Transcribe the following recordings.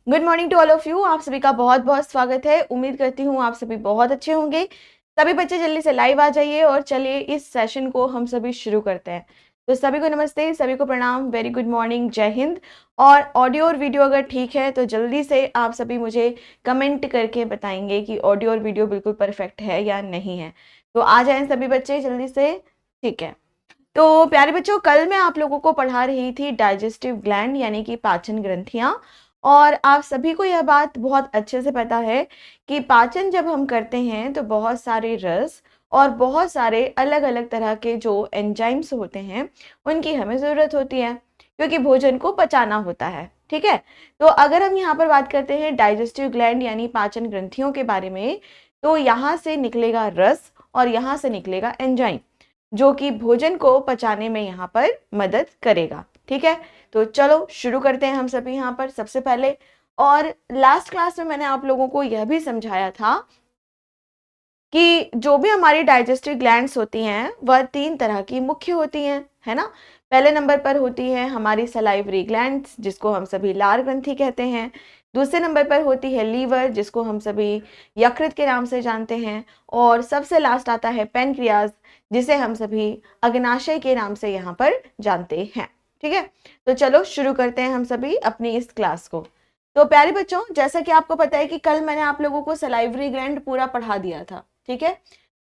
Good morning to all of you. आप सभी का बहुत बहुत स्वागत है। उम्मीद करती हूँ आप सभी बहुत अच्छे होंगे। सभी बच्चे जल्दी से लाइव आ जाइए और चलिए इस सेशन को हम सभी शुरू करते हैं। तो सभी को नमस्ते, सभी को प्रणाम, वेरी गुड मॉर्निंग, जय हिंद। और ऑडियो और वीडियो अगर ठीक है तो जल्दी से आप सभी मुझे कमेंट करके बताएंगे कि ऑडियो और वीडियो बिल्कुल परफेक्ट है या नहीं है। तो आ जाएं सभी बच्चे जल्दी से। ठीक है, तो प्यारे बच्चों, कल मैं आप लोगों को पढ़ा रही थी डाइजेस्टिव ग्लैंड यानी कि पाचन ग्रंथियां। और आप सभी को यह बात बहुत अच्छे से पता है कि पाचन जब हम करते हैं तो बहुत सारे रस और बहुत सारे अलग अलग तरह के जो एंजाइम्स होते हैं उनकी हमें ज़रूरत होती है, क्योंकि भोजन को पचाना होता है। ठीक है, तो अगर हम यहाँ पर बात करते हैं डाइजेस्टिव ग्लैंड यानी पाचन ग्रंथियों के बारे में, तो यहाँ से निकलेगा रस और यहाँ से निकलेगा एंजाइम, जो कि भोजन को पचाने में यहाँ पर मदद करेगा। ठीक है, तो चलो शुरू करते हैं हम सभी यहाँ पर सबसे पहले। और लास्ट क्लास में मैंने आप लोगों को यह भी समझाया था कि जो भी हमारी डाइजेस्टिव ग्लैंड्स होती हैं वह 3 तरह की मुख्य होती हैं, है ना। पहले नंबर पर होती है हमारी सलाइवरी ग्लैंड्स, जिसको हम सभी लार ग्रंथि कहते हैं। दूसरे नंबर पर होती है लीवर, जिसको हम सभी यकृत के नाम से जानते हैं। और सबसे लास्ट आता है पेनक्रियाज, जिसे हम सभी अग्नाशय के नाम से यहाँ पर जानते हैं। ठीक है, तो चलो शुरू करते हैं हम सभी अपनी इस क्लास को। तो प्यारे बच्चों, जैसा कि आपको पता है कि कल मैंने आप लोगों को सलाइवरी ग्लैंड पूरा पढ़ा दिया था। ठीक है,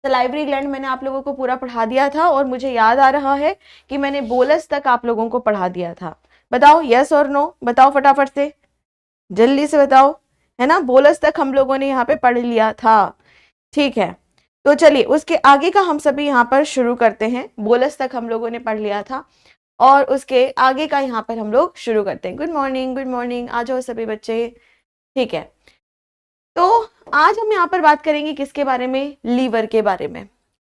सलाइवरी ग्लैंड मैंने आप लोगों को पूरा पढ़ा दिया था और मुझे याद आ रहा है कि मैंने बोलस तक आप लोगों को पढ़ा दिया था। बताओ यस और नो, बताओ फटाफट से, जल्दी से बताओ, है ना। बोलस तक हम लोगों ने यहाँ पे पढ़ लिया था। ठीक है, तो चलिए उसके आगे का हम सभी यहाँ पर शुरू करते हैं। बोलस तक हम लोगों ने पढ़ लिया था और उसके आगे का यहाँ पर हम लोग शुरू करते हैं। गुड मॉर्निंग, गुड मॉर्निंग, आ जाओ सभी बच्चे। ठीक है, तो आज हम यहाँ पर बात करेंगे किसके बारे में, लीवर के बारे में।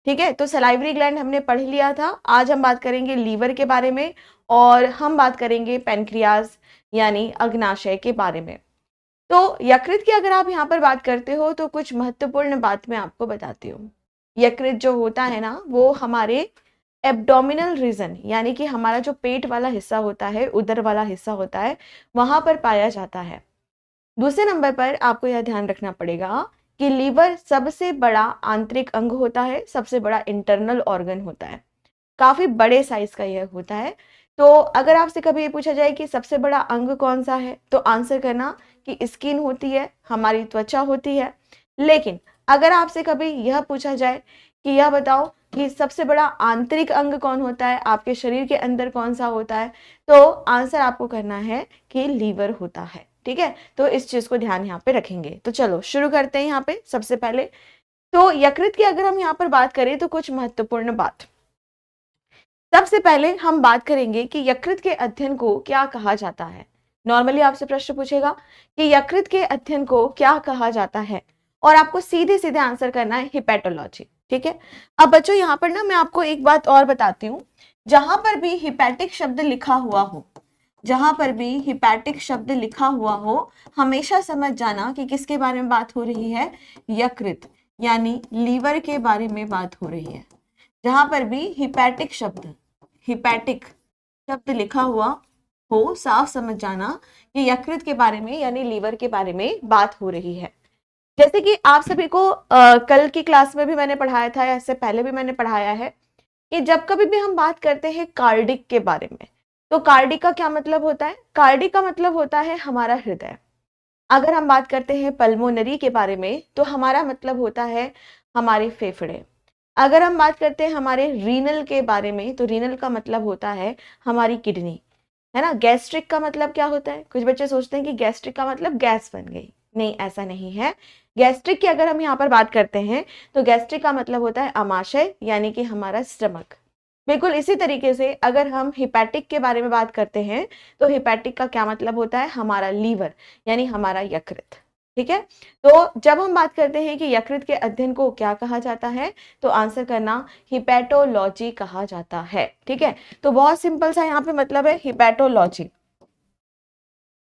ठीक है, तो सलाइवरी ग्लैंड हमने पढ़ लिया था, आज हम बात करेंगे लीवर के बारे में और हम बात करेंगे पेनक्रियाज यानी अग्नाशय के बारे में। तो यकृत की अगर आप यहाँ पर बात करते हो तो कुछ महत्वपूर्ण बात मैं आपको बताती हूँ। यकृत जो होता है ना, वो हमारे एब्डोमिनल रीजन यानी कि हमारा जो पेट वाला हिस्सा होता है, उदर वाला हिस्सा होता है, वहां पर पाया जाता है। दूसरे नंबर पर आपको यह ध्यान रखना पड़ेगा कि लीवर सबसे बड़ा आंतरिक अंग होता है, सबसे बड़ा इंटरनल ऑर्गन होता है, काफी बड़े साइज का यह होता है। तो अगर आपसे कभी ये पूछा जाए कि सबसे बड़ा अंग कौन सा है, तो आंसर करना कि स्किन होती है, हमारी त्वचा होती है। लेकिन अगर आपसे कभी यह पूछा जाए कि यह बताओ कि सबसे बड़ा आंतरिक अंग कौन होता है, आपके शरीर के अंदर कौन सा होता है, तो आंसर आपको करना है कि लीवर होता है। ठीक है, तो इस चीज को ध्यान यहाँ पे रखेंगे। तो चलो शुरू करते हैं। यहाँ पे सबसे पहले तो यकृत की अगर हम यहाँ पर बात करें तो कुछ महत्वपूर्ण बात। सबसे पहले हम बात करेंगे कि यकृत के अध्ययन को क्या कहा जाता है। नॉर्मली आपसे प्रश्न पूछेगा कि यकृत के अध्ययन को क्या कहा जाता है, और आपको सीधे सीधे आंसर करना है हिपैटोलॉजी। ठीक है, अब बच्चों यहाँ पर ना मैं आपको एक बात और बताती हूँ। जहां पर भी हिपैटिक शब्द लिखा हुआ हो, जहां पर भी हिपैटिक शब्द लिखा हुआ हो, हमेशा समझ जाना कि किसके बारे में बात हो रही है, यकृत यानी लीवर के बारे में बात हो रही है। जहां पर भी हिपैटिक शब्द लिखा हुआ हो, साफ समझ जाना कि यकृत के बारे में यानी लीवर के बारे में बात हो रही है। जैसे कि आप सभी को कल की क्लास में भी मैंने पढ़ाया था, या इससे पहले भी मैंने पढ़ाया है कि जब कभी भी हम बात करते हैं कार्डिक के बारे में, तो कार्डिक का क्या मतलब होता है, कार्डिक का मतलब होता है हमारा हृदय। अगर हम बात करते हैं पल्मोनरी के बारे में, तो हमारा मतलब होता है हमारे फेफड़े। अगर हम बात करते हैं हमारे रीनल के बारे में, तो रीनल का मतलब होता है हमारी किडनी, है ना। गैस्ट्रिक का मतलब क्या होता है, कुछ बच्चे सोचते हैं कि गैस्ट्रिक का मतलब गैस बन गई, नहीं ऐसा नहीं है। गैस्ट्रिक की अगर हम यहाँ पर बात करते हैं तो गैस्ट्रिक का मतलब होता है अमाशय यानी कि हमारा स्टमक। बिल्कुल इसी तरीके से अगर हम हिपैटिक के बारे में बात करते हैं तो हिपैटिक का क्या मतलब होता है, हमारा लीवर यानी हमारा यकृत। ठीक है, तो जब हम बात करते हैं कि यकृत के अध्ययन को क्या कहा जाता है, तो आंसर करना हिपैटोलॉजी कहा जाता है। ठीक है, तो बहुत सिंपल सा यहाँ पे मतलब है हिपैटोलॉजी।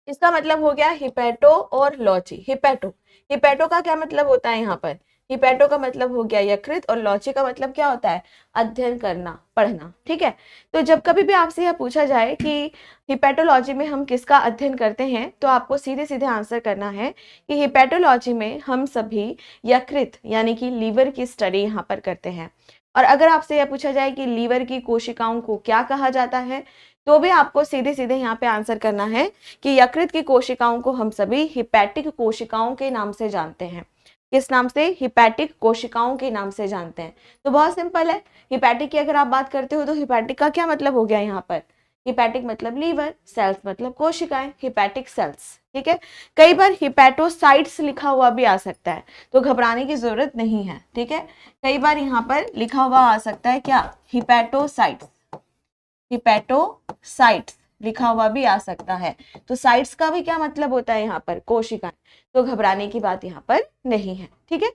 इसका मतलब हो गया हिपैटो और लॉजी। हिपैटो, हिपैटो का क्या मतलब होता है यहाँ पर, हिपैटो का मतलब हो गया यकृत और लॉजी का मतलब क्या होता है, अध्ययन करना, पढ़ना। ठीक है, तो जब कभी भी आपसे यह पूछा जाए कि हिपैटोलॉजी में हम किसका अध्ययन करते हैं, तो आपको सीधे सीधे आंसर करना है कि हिपैटोलॉजी में हम सभी यकृत यानी कि लीवर की स्टडी यहाँ पर करते हैं। और अगर आपसे यह पूछा जाए कि लीवर की कोशिकाओं को क्या कहा जाता है, तो भी आपको सीधे सीधे यहाँ पे आंसर करना है कि यकृत की कोशिकाओं को हम सभी हिपैटिक कोशिकाओं के नाम से जानते हैं। किस नाम से, हिपैटिक कोशिकाओं के नाम से जानते हैं। तो बहुत सिंपल है, हिपैटिक की अगर आप बात करते हो तो हिपैटिक का क्या मतलब हो गया यहाँ पर, हिपैटिक मतलब लीवर, सेल्स मतलब कोशिकाएं, हिपैटिक सेल्स। ठीक है, कई बार हिपैटोसाइट्स लिखा हुआ भी आ सकता है, तो घबराने की जरूरत नहीं है। ठीक है, कई बार यहाँ पर लिखा हुआ आ सकता है क्या, हिपैटोसाइट्स, हिपैटोसाइट्स लिखा हुआ भी आ सकता है। तो साइट्स का भी क्या मतलब होता है यहाँ पर, कोशिकाएं। तो घबराने की बात यहाँ पर नहीं है। ठीक है,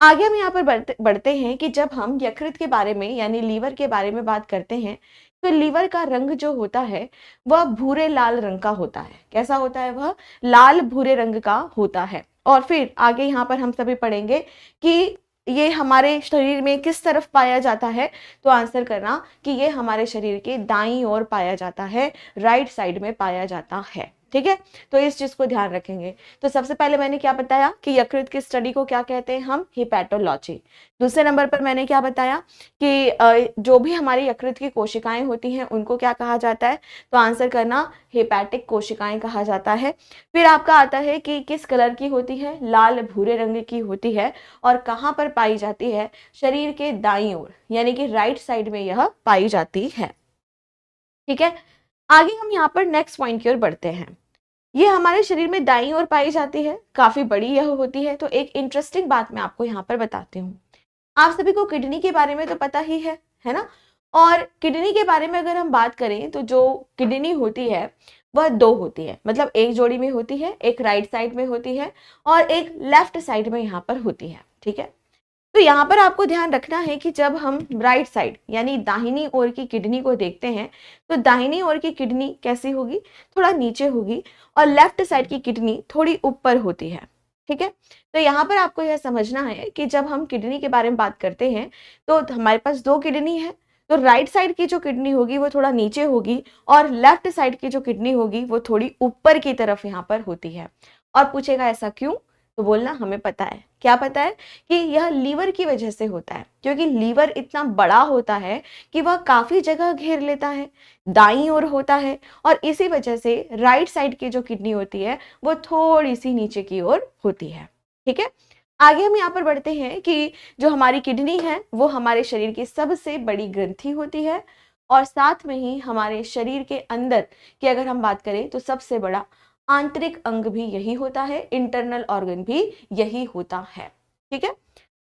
आगे हम यहाँ पर बढ़ते हैं कि जब हम यकृत के बारे में यानी लीवर के बारे में बात करते हैं, तो लीवर का रंग जो होता है वह भूरे लाल रंग का होता है। कैसा होता है, वह लाल भूरे रंग का होता है। और फिर आगे यहाँ पर हम सभी पढ़ेंगे कि ये हमारे शरीर में किस तरफ पाया जाता है, तो आंसर करना कि ये हमारे शरीर के दाईं ओर पाया जाता है, राइट साइड में पाया जाता है। ठीक है, तो इस चीज को ध्यान रखेंगे। तो सबसे पहले मैंने क्या बताया कि यकृत की स्टडी को क्या कहते हैं हम, हिपैटोलॉजी। दूसरे नंबर पर मैंने क्या बताया कि जो भी हमारी यकृत की कोशिकाएं होती हैं उनको क्या कहा जाता है, तो आंसर करना हिपैटिक कोशिकाएं कहा जाता है। फिर आपका आता है कि किस कलर की होती है, लाल भूरे रंग की होती है, और कहाँ पर पाई जाती है, शरीर के दाईं ओर यानी कि राइट साइड में यह पाई जाती है। ठीक है, आगे हम यहाँ पर नेक्स्ट पॉइंट की ओर बढ़ते हैं। ये हमारे शरीर में दाईं ओर पाई जाती है, काफी बड़ी यह होती है। तो एक इंटरेस्टिंग बात मैं आपको यहाँ पर बताती हूँ। आप सभी को किडनी के बारे में तो पता ही है ना। और किडनी के बारे में अगर हम बात करें तो जो किडनी होती है वह दो होती है, मतलब एक जोड़ी में होती है, एक राइट साइड में होती है और एक लेफ्ट साइड में यहाँ पर होती है। ठीक है, तो यहाँ पर आपको ध्यान रखना है कि जब हम राइट साइड यानी दाहिनी ओर की किडनी को देखते हैं, तो दाहिनी ओर की किडनी कैसी होगी, थोड़ा नीचे होगी, और लेफ्ट साइड की किडनी थोड़ी ऊपर होती है। ठीक है, तो यहाँ पर आपको यह समझना है कि जब हम किडनी के बारे में बात करते हैं तो हमारे पास दो किडनी है। तो राइट साइड की जो किडनी होगी वो थोड़ा नीचे होगी, और लेफ्ट साइड की जो किडनी होगी वो थोड़ी ऊपर की तरफ यहाँ पर होती है। और पूछेगा ऐसा क्यों, तो बोलना हमें पता है। क्या पता है, कि यह लीवर की वजह से होता है, क्योंकि लीवर इतना बड़ा होता है कि वह काफी जगह घेर लेता है, दाईं ओर होता है, और इसी वजह से राइट साइड की जो किडनी होती है वो थोड़ी सी नीचे की ओर होती है। ठीक है, आगे हम यहाँ पर बढ़ते हैं कि जो हमारी किडनी है वो हमारे शरीर की सबसे बड़ी ग्रंथि होती है, और साथ में ही हमारे शरीर के अंदर की अगर हम बात करें तो सबसे बड़ा आंतरिक अंग भी यही होता है, इंटरनल ऑर्गन भी यही होता है। ठीक है,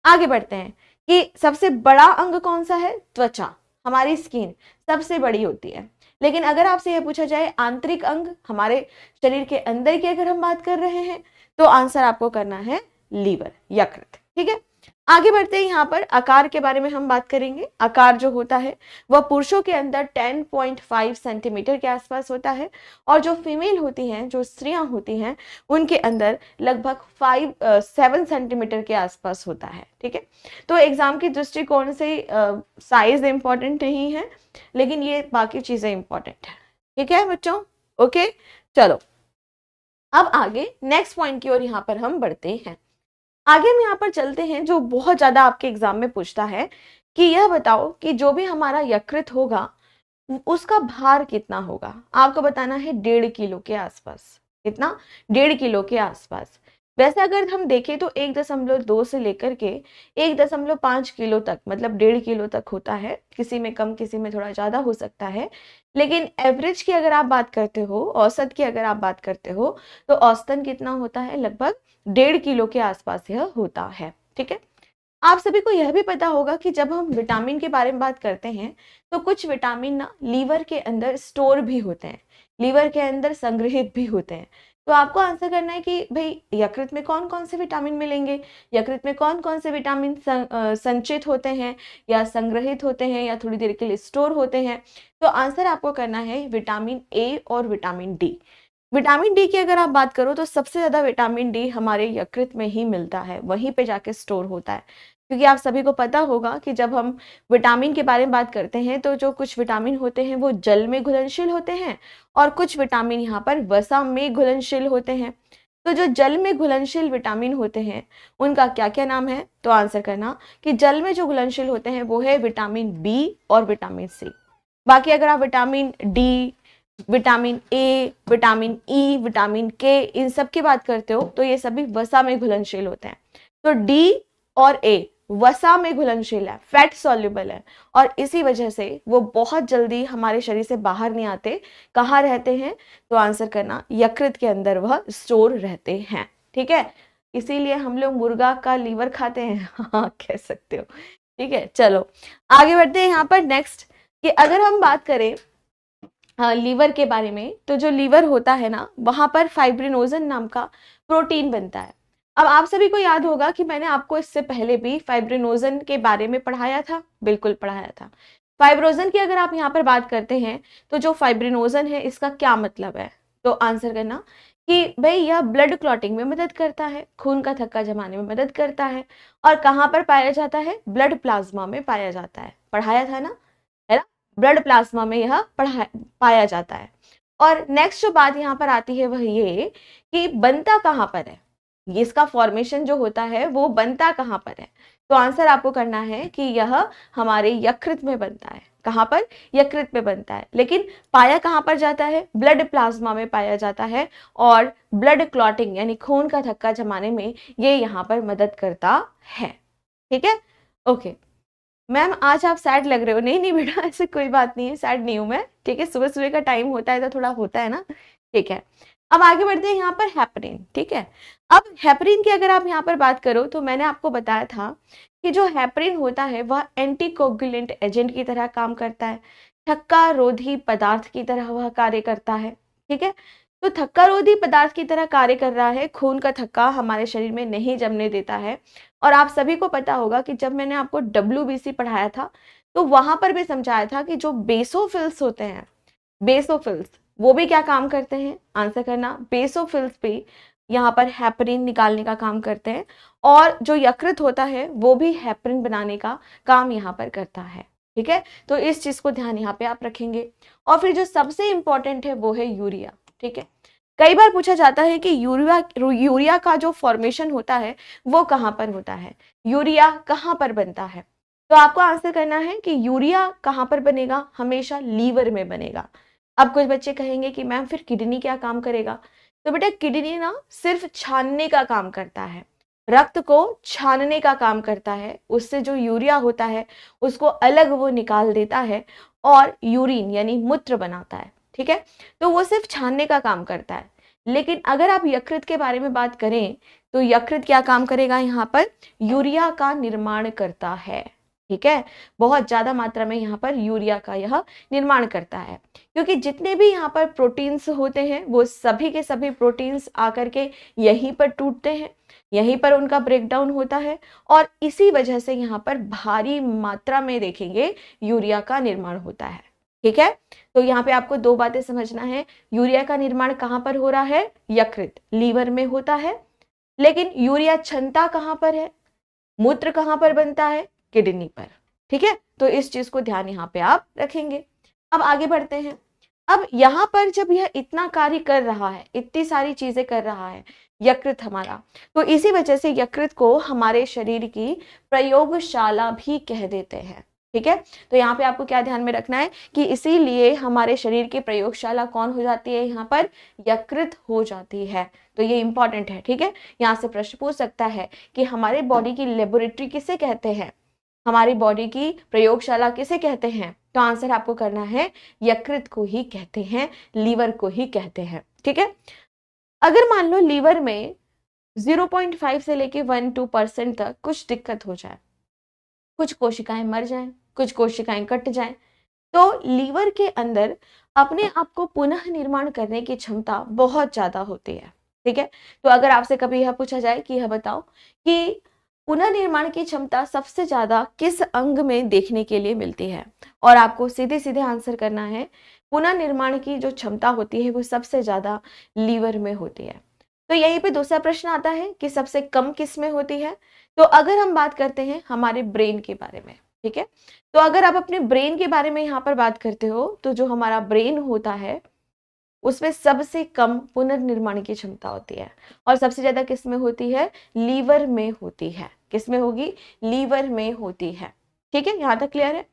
आगे बढ़ते हैं कि सबसे बड़ा अंग कौन सा है, त्वचा, हमारी स्किन सबसे बड़ी होती है। लेकिन अगर आपसे यह पूछा जाए आंतरिक अंग हमारे शरीर के अंदर की अगर हम बात कर रहे हैं, तो आंसर आपको करना है लीवर, यकृत। ठीक है, आगे बढ़ते हैं, यहाँ पर आकार के बारे में हम बात करेंगे। आकार जो होता है वह पुरुषों के अंदर 10.5 सेंटीमीटर के आसपास होता है, और जो फीमेल होती हैं, जो स्त्रियां होती हैं, उनके अंदर लगभग 7 सेंटीमीटर के आसपास होता है। ठीक है, तो एग्जाम की दृष्टिकोण से साइज इंपॉर्टेंट नहीं है, लेकिन ये बाकी चीजें इंपॉर्टेंट है। ठीक है बच्चों, ओके, चलो अब आगे नेक्स्ट पॉइंट की ओर यहाँ पर हम बढ़ते हैं। आगे हम यहाँ पर चलते हैं, जो बहुत ज्यादा आपके एग्जाम में पूछता है कि यह बताओ कि जो भी हमारा यकृत होगा उसका भार कितना होगा। आपको बताना है 1.5 किलो के आसपास। कितना, 1.5 किलो के आसपास। वैसे अगर हम देखें तो 1.2 से लेकर के 1.5 किलो तक, मतलब 1.5 किलो तक होता है। किसी में कम, किसी में थोड़ा ज्यादा हो सकता है, लेकिन एवरेज की अगर आप बात करते हो, औसत की अगर आप बात करते हो, तो औसतन कितना होता है, लगभग 1.5 किलो के आसपास यह होता है। ठीक है, आप सभी को यह भी पता होगा कि जब हम विटामिन के बारे में बात करते हैं तो कुछ विटामिन ना लीवर के अंदर स्टोर भी होते हैं, लीवर के अंदर संग्रहित भी होते हैं। तो आपको आंसर करना है कि भाई यकृत में कौन कौन से विटामिन मिलेंगे, यकृत में कौन कौन से विटामिन संचित होते हैं या संग्रहित होते हैं या थोड़ी देर के लिए स्टोर होते हैं। तो आंसर आपको करना है विटामिन ए और विटामिन डी। विटामिन डी की अगर आप बात करो तो सबसे ज्यादा विटामिन डी हमारे यकृत में ही मिलता है, वहीं पे जाके स्टोर होता है। क्योंकि आप सभी को पता होगा कि जब हम विटामिन के बारे में बात करते हैं तो जो कुछ विटामिन होते हैं वो जल में घुलनशील होते हैं और कुछ विटामिन यहाँ पर वसा में घुलनशील होते हैं। तो जो जल में घुलनशील विटामिन होते हैं उनका क्या क्या नाम है, तो आंसर करना कि जल में जो घुलनशील होते हैं वो है विटामिन बी और विटामिन सी। बाकी अगर आप vitamin D, vitamin A, vitamin E, vitamin के, इन सब की बात करते हो तो ये सभी वसा में घुलनशील होते हैं। तो डी और ए वसा में घुलनशील है, फैट सॉल्युबल है और इसी वजह से वो बहुत जल्दी हमारे शरीर से बाहर नहीं आते। कहाँ रहते हैं, तो आंसर करना यकृत के अंदर वह स्टोर रहते हैं। ठीक है, इसीलिए हम लोग मुर्गा का लीवर खाते हैं, हाँ कह सकते हो। ठीक है, चलो आगे बढ़ते हैं यहाँ पर नेक्स्ट, कि अगर हम बात करें लीवर के बारे में, तो जो लीवर होता है ना वहां पर फाइब्रिनोजन नाम का प्रोटीन बनता है। अब आप सभी को याद होगा कि मैंने आपको इससे पहले भी फाइब्रिनोजन के बारे में पढ़ाया था, बिल्कुल पढ़ाया था। फाइब्रोजन की अगर आप यहाँ पर बात करते हैं तो जो फाइब्रिनोजन है इसका क्या मतलब है, तो आंसर करना कि भाई यह ब्लड क्लॉटिंग में मदद करता है, खून का थक्का जमाने में मदद करता है। और कहाँ पर पाया जाता है, ब्लड प्लाज्मा में पाया जाता है, पढ़ाया था ना, है ना, ब्लड प्लाज्मा में यह पाया जाता है। और नेक्स्ट जो बात यहाँ पर आती है वह ये कि बनता कहाँ पर है, इसका फॉर्मेशन जो होता है वो बनता कहाँ पर है, तो आंसर आपको करना है कि यह हमारे यकृत में बनता है। कहाँ पर, यकृत में बनता है, लेकिन पाया कहाँ पर जाता है, ब्लड प्लाज्मा में पाया जाता है और ब्लड क्लॉटिंग यानी खून का थक्का जमाने में ये यहाँ पर मदद करता है। ठीक है, ओके। मैम आज आप सैड लग रहे हो, नहीं नहीं बेटा ऐसे कोई बात नहीं है, सैड नहीं हूं मैं। ठीक है, सुबह सुबह का टाइम होता है तो थोड़ा होता है ना। ठीक है, अब आगे बढ़ते हैं यहाँ पर हेपरिन। ठीक है, अब हेपरिन की अगर आप यहाँ पर बात करो तो मैंने आपको बताया था कि जो हेपरिन होता है वह एंटीकोगुलेंट एजेंट की तरह काम करता है, थक्का रोधी पदार्थ की तरह वह कार्य करता है। ठीक है, तो थक्का रोधी पदार्थ की तरह कार्य कर रहा है, खून का थक्का हमारे शरीर में नहीं जमने देता है। और आप सभी को पता होगा कि जब मैंने आपको WBC पढ़ाया था तो वहां पर भी समझाया था कि जो बेसोफिल्स होते हैं, बेसोफिल्स वो भी क्या काम करते हैं, आंसर करना, बेसोफिल्स भी यहाँ पर हेपरिन निकालने का काम करते हैं और जो यकृत होता है वो भी हेपरिन बनाने का काम यहाँ पर करता है। ठीक है, तो इस चीज को ध्यान यहाँ पे आप रखेंगे। और फिर जो सबसे इंपॉर्टेंट है वो है यूरिया। ठीक है, कई बार पूछा जाता है कि यूरिया का जो फॉर्मेशन होता है वो कहाँ पर होता है, यूरिया कहाँ पर बनता है, तो आपको आंसर करना है कि यूरिया कहाँ पर बनेगा, हमेशा लीवर में बनेगा। अब कुछ बच्चे कहेंगे कि मैम फिर किडनी क्या काम करेगा, तो बेटा किडनी ना सिर्फ छानने का काम करता है, रक्त को छानने का काम करता है, उससे जो यूरिया होता है उसको अलग वो निकाल देता है और यूरिन यानी मूत्र बनाता है। ठीक है, तो वो सिर्फ छानने का काम करता है। लेकिन अगर आप यकृत के बारे में बात करें तो यकृत क्या काम करेगा, यहाँ पर यूरिया का निर्माण करता है। ठीक है, बहुत ज्यादा मात्रा में यहाँ पर यूरिया का यह निर्माण करता है, क्योंकि जितने भी यहाँ पर प्रोटीन्स होते हैं वो सभी के सभी प्रोटीन्स आकर के यहीं पर टूटते हैं, यहीं पर उनका ब्रेकडाउन होता है और इसी वजह से यहाँ पर भारी मात्रा में देखेंगे यूरिया का निर्माण होता है। ठीक है, तो यहाँ पे आपको दो बातें समझना है, यूरिया का निर्माण कहाँ पर हो रहा है, यकृत लीवर में होता है, लेकिन यूरिया क्षमता कहाँ पर है, मूत्र कहाँ पर बनता है, किडनी पर। ठीक है, तो इस चीज को ध्यान यहाँ पे आप रखेंगे। अब आगे बढ़ते हैं। अब यहाँ पर जब यह इतना कार्य कर रहा है, इतनी सारी चीजें कर रहा है यकृत हमारा, तो इसी वजह से यकृत को हमारे शरीर की प्रयोगशाला भी कह देते हैं। ठीक है, तो यहाँ पे आपको क्या ध्यान में रखना है कि इसीलिए हमारे शरीर की प्रयोगशाला कौन हो जाती है, यहाँ पर यकृत हो जाती है। तो ये इंपॉर्टेंट है। ठीक है, यहाँ से प्रश्न पूछ सकता है कि हमारे बॉडी की लेबोरेटरी किसे कहते हैं, हमारी बॉडी की प्रयोगशाला किसे कहते हैं, तो आंसर आपको करना है यकृत को ही कहते हैं, लीवर को ही कहते हैं। ठीक है, अगर मान लो लीवर में 0.5 से लेके 1-2% तक कुछ दिक्कत हो जाए, कुछ कोशिकाएं मर जाएं, कुछ कोशिकाएं कट जाएं, तो लीवर के अंदर अपने आप को पुनः निर्माण करने की क्षमता बहुत ज्यादा होती है। ठीक है, तो अगर आपसे कभी यह पूछा जाए कि यह बताओ कि पुनर्निर्माण की क्षमता सबसे ज्यादा किस अंग में देखने के लिए मिलती है, और आपको सीधे सीधे आंसर करना है पुनर्निर्माण की जो क्षमता होती है वो सबसे ज्यादा लीवर में होती है। तो यहीं पे दूसरा प्रश्न आता है कि सबसे कम किस में होती है। तो अगर हम बात करते हैं हमारे ब्रेन के बारे में, ठीक है, तो अगर आप अपने ब्रेन के बारे में यहाँ पर बात करते हो तो जो हमारा ब्रेन होता है उसमें सबसे कम पुनर्निर्माण की क्षमता होती है और सबसे ज्यादा किस में होती है, लीवर में होती है। किस में होगी, लीवर में होती है। ठीक है, यहाँ तक क्लियर है।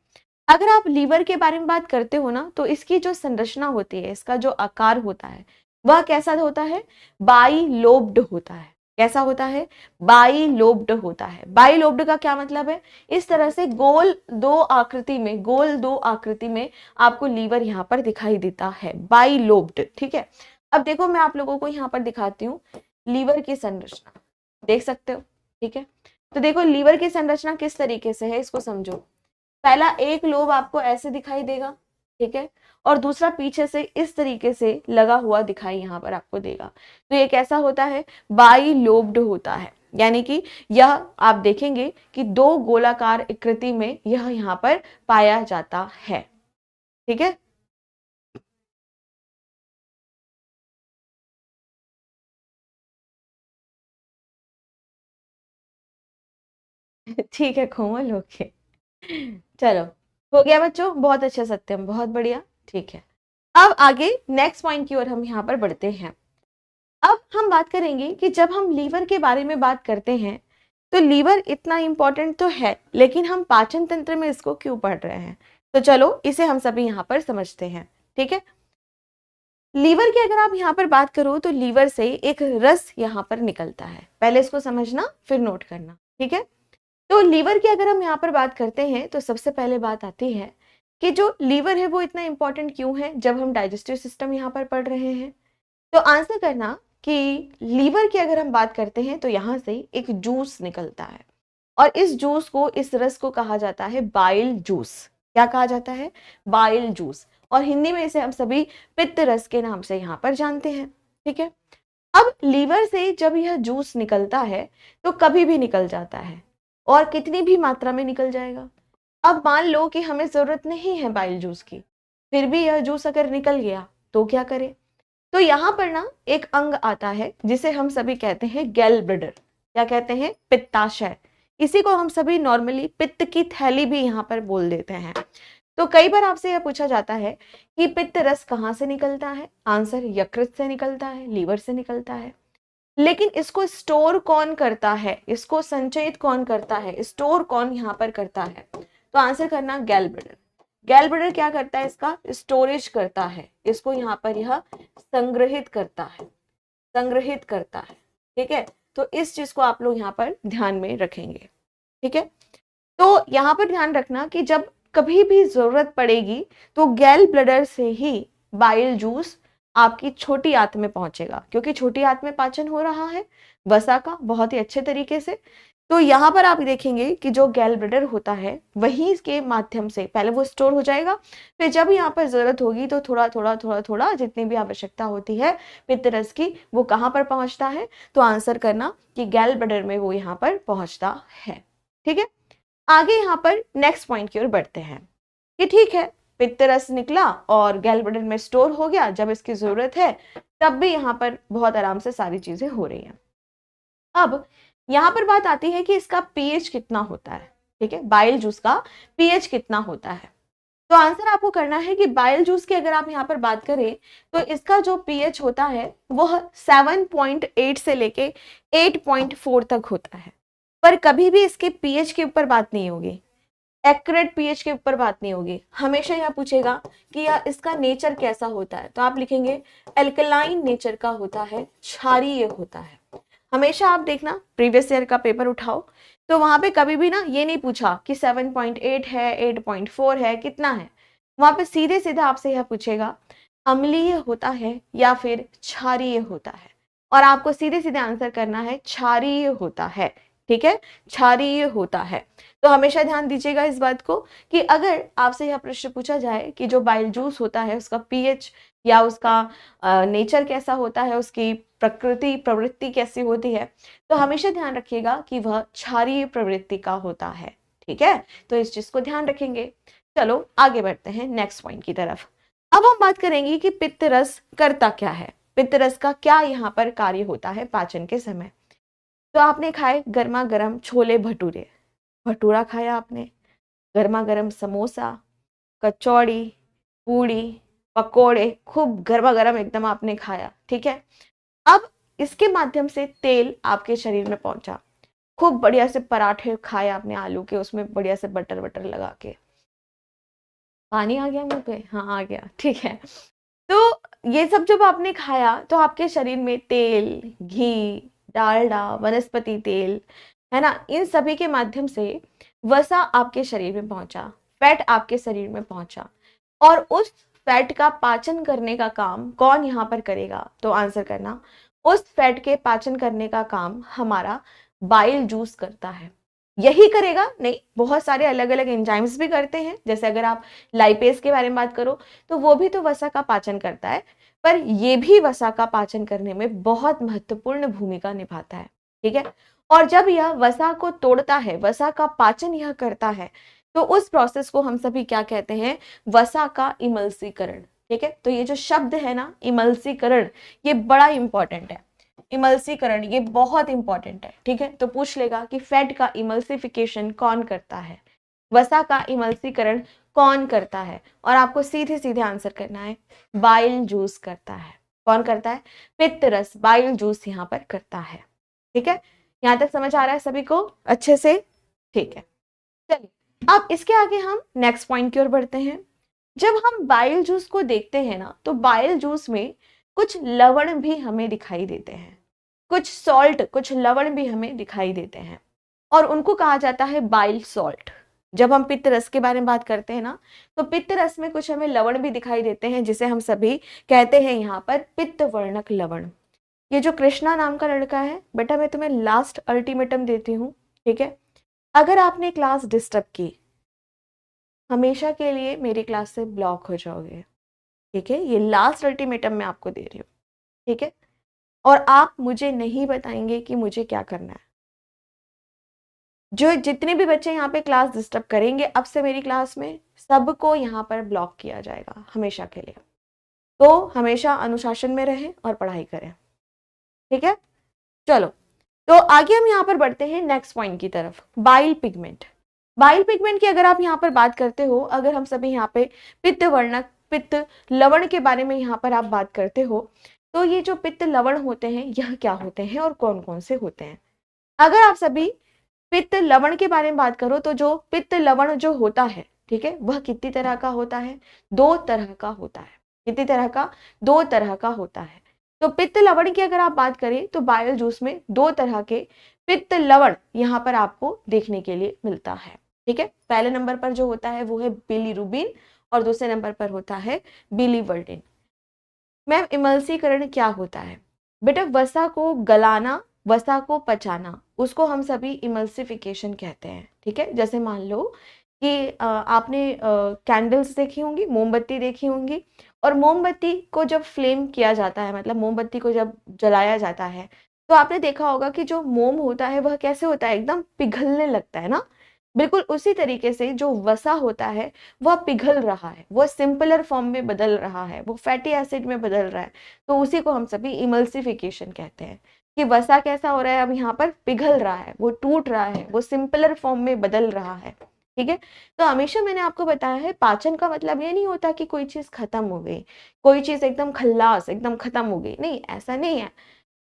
अगर आप लीवर के बारे में बात करते हो ना तो इसकी जो संरचना होती है, इसका जो आकार होता है वह कैसा होता है, बाई लोब्ड होता है। कैसा होता है, बाई लोब्ड होता है। बाई लोब्ड का क्या मतलब है, इस तरह से गोल दो आकृति में, गोल दो आकृति में आपको लीवर यहाँ पर दिखाई देता है, बाई लोब्ड। ठीक है, अब देखो मैं आप लोगों को यहाँ पर दिखाती हूँ लीवर की संरचना, देख सकते हो। ठीक है, तो देखो लीवर की संरचना किस तरीके से है, इसको समझो। पहला एक लोब आपको ऐसे दिखाई देगा, ठीक है, और दूसरा पीछे से इस तरीके से लगा हुआ दिखाई यहाँ पर आपको देगा। तो ये कैसा होता है, बाई लोब्ड होता है। यानी कि यह आप देखेंगे कि दो गोलाकार आकृति में यह यहाँ पर पाया जाता है। ठीक है, ठीक है कोमल, ओके, चलो हो गया बच्चों, बहुत अच्छा सत्यम, बहुत बढ़िया। ठीक है, अब आगे नेक्स्ट पॉइंट की ओर हम यहाँ पर बढ़ते हैं। अब हम बात करेंगे कि जब हम लीवर के बारे में बात करते हैं तो लीवर इतना इंपॉर्टेंट तो है, लेकिन हम पाचन तंत्र में इसको क्यों पढ़ रहे हैं, तो चलो इसे हम सभी यहाँ पर समझते हैं। ठीक है, लीवर की अगर आप यहाँ पर बात करो तो लीवर से एक रस यहाँ पर निकलता है, पहले इसको समझना फिर नोट करना। ठीक है, तो लीवर की अगर हम यहाँ पर बात करते हैं तो सबसे पहले बात आती है कि जो लीवर है वो इतना इंपॉर्टेंट क्यों है जब हम डाइजेस्टिव सिस्टम यहाँ पर पढ़ रहे हैं। तो आंसर करना कि लीवर की अगर हम बात करते हैं तो यहाँ से एक जूस निकलता है और इस जूस को, इस रस को कहा जाता है बाइल जूस। क्या कहा जाता है, बाइल जूस, और हिंदी में इसे हम सभी पित्त रस के नाम से यहाँ पर जानते हैं। ठीक है, अब लीवर से जब यह जूस निकलता है तो कभी भी निकल जाता है और कितनी भी मात्रा में निकल जाएगा। अब मान लो कि हमें जरूरत नहीं है बाइल जूस की, फिर भी यह जूस अगर निकल गया तो क्या करें। तो यहाँ पर ना एक अंग आता है जिसे हम सभी कहते हैं गैल ब्लैडर। क्या कहते हैं, पित्ताशय। इसी को हम सभी नॉर्मली पित्त की थैली भी यहाँ पर बोल देते हैं। तो कई बार आपसे यह पूछा जाता है कि पित्त रस कहाँ से निकलता है, आंसर यकृत से निकलता है, लीवर से निकलता है। लेकिन इसको स्टोर कौन करता है, इसको संचयित कौन करता है, स्टोर कौन यहाँ पर करता है, तो आंसर करना गैल ब्लैडर। गैल ब्लैडर क्या करता है, इसका स्टोरेज करता है, इसको यहाँ पर यह संग्रहित करता है, संग्रहित करता है। ठीक है, तो इस चीज को आप लोग यहाँ पर ध्यान में रखेंगे। ठीक है, तो यहाँ पर ध्यान रखना कि जब कभी भी जरूरत पड़ेगी तो गैल ब्लैडर से ही बाइल जूस आपकी छोटी आंत में पहुंचेगा, क्योंकि छोटी आंत में पाचन हो रहा है वसा का बहुत ही अच्छे तरीके से। तो यहाँ पर आप देखेंगे कि जो गैल ब्लैडर होता है वही के माध्यम से पहले वो स्टोर हो जाएगा, फिर जब यहाँ पर जरूरत होगी तो थोड़ा थोड़ा थोड़ा थोड़ा जितनी भी आवश्यकता होती है पित्त रस की वो कहाँ पर पहुंचता है, तो आंसर करना कि गैल ब्लैडर में वो यहाँ पर पहुंचता है। ठीक है, आगे यहाँ पर नेक्स्ट पॉइंट की ओर बढ़ते हैं कि ठीक है पित्त रस निकला और गैल ब्लैडर में स्टोर हो गया, जब इसकी जरूरत है तब भी यहाँ पर बहुत आराम से सारी चीजें हो रही हैं। अब यहाँ पर बात आती है कि इसका पीएच कितना होता है। ठीक है, बाइल जूस का पीएच कितना होता है, तो आंसर आपको करना है कि बाइल जूस की अगर आप यहाँ पर बात करें तो इसका जो पीएच होता है वह 7.8 से लेके 8.4 तक होता है। पर कभी भी इसके पीएच के ऊपर बात नहीं होगी, एक्यूरेट पीएच के ऊपर बात नहीं होगी। हमेशा यह पूछेगा कि यह इसका नेचर कैसा होता है, तो आप लिखेंगे एल्कलाइन नेचर का होता है, क्षारीय होता है। हमेशा आप देखना प्रीवियस ईयर का पेपर उठाओ तो वहां पे कभी भी ना ये नहीं पूछा कि 7.8 है, 8.4 है, कितना है। वहां पे सीधे सीधे आपसे यह पूछेगा अम्लीय होता है या फिर क्षारीय होता है, और आपको सीधे सीधे आंसर करना है क्षारीय होता है। ठीक है, क्षारीय होता है। तो हमेशा ध्यान दीजिएगा इस बात को कि अगर आपसे यह प्रश्न पूछा जाए कि जो बाइल जूस होता है उसका पीएच या उसका नेचर कैसा होता है, उसकी प्रकृति प्रवृत्ति कैसी होती है, तो हमेशा ध्यान रखिएगा कि वह क्षारीय प्रवृत्ति का होता है। ठीक है, तो इस चीज को ध्यान रखेंगे। चलो आगे बढ़ते हैं नेक्स्ट पॉइंट की तरफ। अब हम बात करेंगे कि पित्त रस करता क्या है, पित्त रस का क्या यहाँ पर कार्य होता है पाचन के समय। तो आपने खाए गर्मा गर्म छोले भटूरे, भटूरा खाया आपने, गर्मा गर्म समोसा, कचौड़ी, पूड़ी, पकोड़े, खूब गर्मा गर्म एकदम आपने खाया, ठीक है। अब इसके माध्यम से तेल आपके शरीर में पहुंचा, खूब बढ़िया से पराठे खाए आपने आलू के, उसमें बढ़िया से बटर वटर लगा के। पानी आ गया मुंह पे? हाँ आ गया, ठीक है। तो ये सब जब आपने खाया तो आपके शरीर में तेल, घी, डालडा, वनस्पति तेल, है ना, इन सभी के माध्यम से वसा आपके शरीर में पहुंचा, फैट आपके शरीर में पहुंचा। और उस फैट का पाचन करने का काम कौन यहाँ पर करेगा? तो आंसर करना, उस फैट के पाचन करने का काम हमारा बाइल जूस करता है। यही करेगा नहीं, बहुत सारे अलग अलग एंजाइम्स भी करते हैं। जैसे अगर आप लाइपेज के बारे में बात करो तो वो भी तो वसा का पाचन करता है, पर ये भी वसा का पाचन करने में बहुत महत्वपूर्ण भूमिका निभाता है, ठीक है। और जब यह वसा को तोड़ता है, वसा का पाचन यह करता है, तो उस प्रोसेस को हम सभी क्या कहते हैं? वसा का इमल्सीकरण, ठीक है। तो ये जो शब्द है ना इमल्सीकरण, ये बड़ा इंपॉर्टेंट है। इमल्सीकरण ये बहुत इंपॉर्टेंट है, ठीक है। तो पूछ लेगा कि फैट का इमल्सिफिकेशन कौन करता है, वसा का इमल्सीकरण कौन करता है, और आपको सीधे सीधे आंसर करना है, बाइल जूस करता है। कौन करता है? पित्त रस, बाइल जूस यहाँ पर करता है, ठीक है। यहाँ तक समझ आ रहा है सभी को अच्छे से? ठीक है, चलिए अब इसके आगे हम नेक्स्ट पॉइंट की ओर बढ़ते हैं। जब हम बाइल जूस को देखते हैं ना, तो बाइल जूस में कुछ लवण भी हमें दिखाई देते हैं, कुछ सॉल्ट, कुछ लवण भी हमें दिखाई देते हैं, और उनको कहा जाता है बाइल सॉल्ट। जब हम पित्त रस के बारे में बात करते हैं ना, तो पित्त रस में कुछ हमें लवण भी दिखाई देते हैं, जिसे हम सभी कहते हैं यहाँ पर पित्त वर्णक लवण। ये जो कृष्णा नाम का लड़का है, बेटा मैं तुम्हें लास्ट अल्टीमेटम देती हूँ, ठीक है। अगर आपने क्लास डिस्टर्ब की, हमेशा के लिए मेरी क्लास से ब्लॉक हो जाओगे, ठीक है। ये लास्ट अल्टीमेटम मैं आपको दे रही हूँ, ठीक है। और आप मुझे नहीं बताएंगे कि मुझे क्या करना है। जो जितने भी बच्चे यहाँ पे क्लास डिस्टर्ब करेंगे, अब से मेरी क्लास में सबको यहाँ पर ब्लॉक किया जाएगा हमेशा के लिए। तो हमेशा अनुशासन में रहें और पढ़ाई करें, ठीक है। चलो, तो आगे हम यहाँ पर बढ़ते हैं नेक्स्ट पॉइंट की तरफ, बाइल पिगमेंट। बाइल पिगमेंट की अगर आप यहाँ पर बात करते हो, अगर हम सभी यहाँ पे पित्त वर्णक, पित्त लवण के बारे में यहाँ पर आप बात करते हो, तो ये जो पित्त लवण होते हैं यह क्या होते हैं और कौन कौन से होते हैं? अगर आप सभी पित्त लवण के बारे में बात करो, तो जो पित्त लवण जो होता है, ठीक है, वह कितनी तरह का होता है? 2 तरह का होता है। कितनी तरह का? 2 तरह का होता है। तो पित्त लवण की अगर आप बात करें तो बाइल जूस में 2 तरह के पित्त लवण यहाँ पर आपको देखने के लिए मिलता है, ठीक है। पहले नंबर पर जो होता है वो है बिलीरुबिन, और दूसरे नंबर पर होता है बिलीवर्डिन। मैम इमल्सीकरण क्या होता है? बेटा वसा को गलाना, वसा को पचाना, उसको हम सभी इमल्सिफिकेशन कहते हैं, ठीक है। जैसे मान लो कि आपने कैंडल्स देखी होंगी, मोमबत्ती देखी होंगी, और मोमबत्ती को जब फ्लेम किया जाता है, मतलब मोमबत्ती को जब जलाया जाता है, तो आपने देखा होगा कि जो मोम होता है वह कैसे होता है? एकदम पिघलने लगता है ना। बिल्कुल उसी तरीके से जो वसा होता है वह पिघल रहा है, वो सिंपलर फॉर्म में बदल रहा है, वो फैटी एसिड में बदल रहा है। तो उसी को हम सभी इमल्सिफिकेशन कहते हैं कि वसा कैसा हो रहा है? अब यहाँ पर पिघल रहा है, वो टूट रहा है, वो सिंपलर फॉर्म में बदल रहा है, ठीक है। तो हमेशा मैंने आपको बताया है, पाचन का मतलब ये नहीं होता कि कोई चीज खत्म हो गई, कोई चीज एकदम खल्लास एकदम खत्म हो गई, नहीं, ऐसा नहीं है।